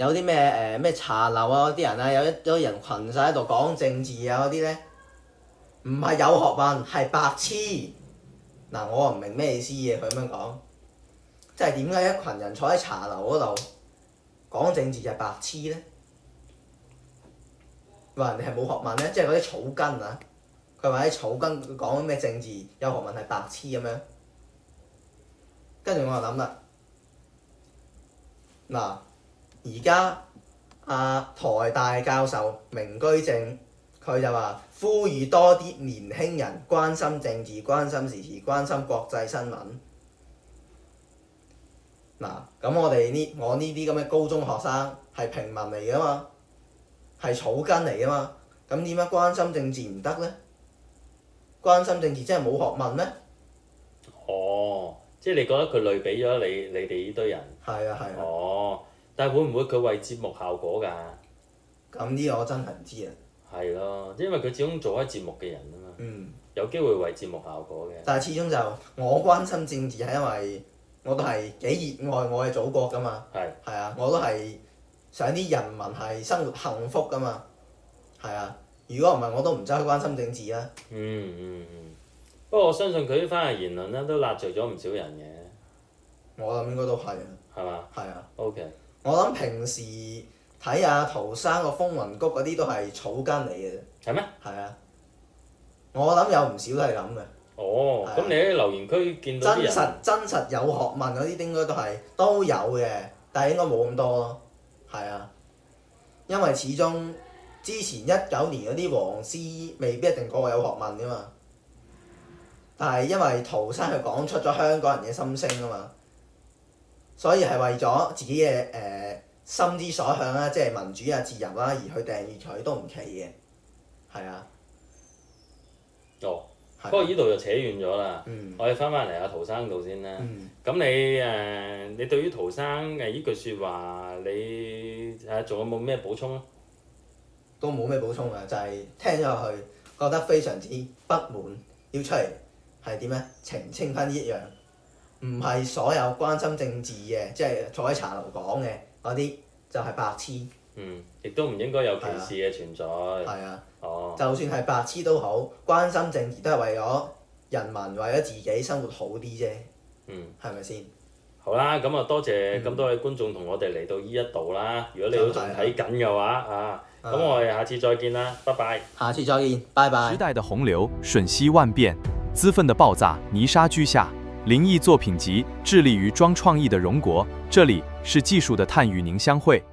有啲咩茶樓啊嗰啲人啊，有一堆人群晒喺度講政治啊嗰啲咧，唔係有學問係白痴。嗱，我唔明咩意思嘅，佢咁樣講，即係點解一群人坐喺茶樓嗰度講政治就係白痴咧？話人哋係冇學問咧，即係嗰啲草根啊，佢話啲草根講咩政治有學問係白痴咁樣。跟住我就諗啦，嗱，而家台大教授明居正佢就話呼籲多啲年輕人關心政治、關心時事、關心國際新聞。嗱，咁我呢啲咁嘅高中學生係平民嚟㗎嘛，係草根嚟㗎嘛，咁點解關心政治唔得咧？關心政治真係冇學問咩？哦，即係你覺得佢類比咗你哋呢堆人？係啊。哦，但係會唔會佢為節目效果㗎？咁呢個我真係唔知啊。係咯，因為佢始終做開節目嘅人啊嘛，嗯。有機會為節目效果嘅。但係始終就我關心政治係因為我都係幾熱愛我嘅祖國㗎嘛。係啊，我都係想啲人民係生活幸福㗎嘛。係啊，如果唔係我都唔走去關心政治啦。不過我相信佢呢番嘅言論咧都辣著咗唔少人嘅。我諗應該都係啊。係嘛？係啊。OK。我諗平時睇下陶生個風雲谷嗰啲都係草根嚟嘅。係咩？係啊。我諗有唔少都係咁嘅。哦，咁你喺留言區見到啲人真實有學問嗰啲應該都有嘅，但係應該冇咁多咯。係啊。因為始終之前19年嗰啲黃絲未必一定個個有學問㗎嘛。但係因為陶生佢講出咗香港人嘅心聲啊嘛，所以係為咗自己嘅心之所向啦，即係民主啊、自由啦，而去訂閱佢都唔奇嘅。係啊。哦。不過呢度就扯遠咗啦。我哋翻嚟阿陶生度先啦。咁你對於陶生呢句説話，你仲有冇咩補充啊？都冇咩補充啊，就係聽咗落去覺得非常之不滿，要出嚟係點咧？澄清翻呢一樣，唔係所有關心政治嘅，即係坐喺茶樓講嘅嗰啲就係白痴。亦都唔應該有歧視嘅存在。係啊。哦。就算係白痴都好，關心政治都係為咗人民，為咗自己生活好啲啫。係咪先？好啦，咁啊多謝咁多位觀眾同我哋嚟到呢一度啦。如果你都仲睇緊嘅話咁我哋下次再見啦，拜拜。下次再見，拜拜。時代的洪流瞬息萬變，資奮的爆炸泥沙俱下，靈異作品集致力於裝創意的榮國，這裡是技術的探與您相會。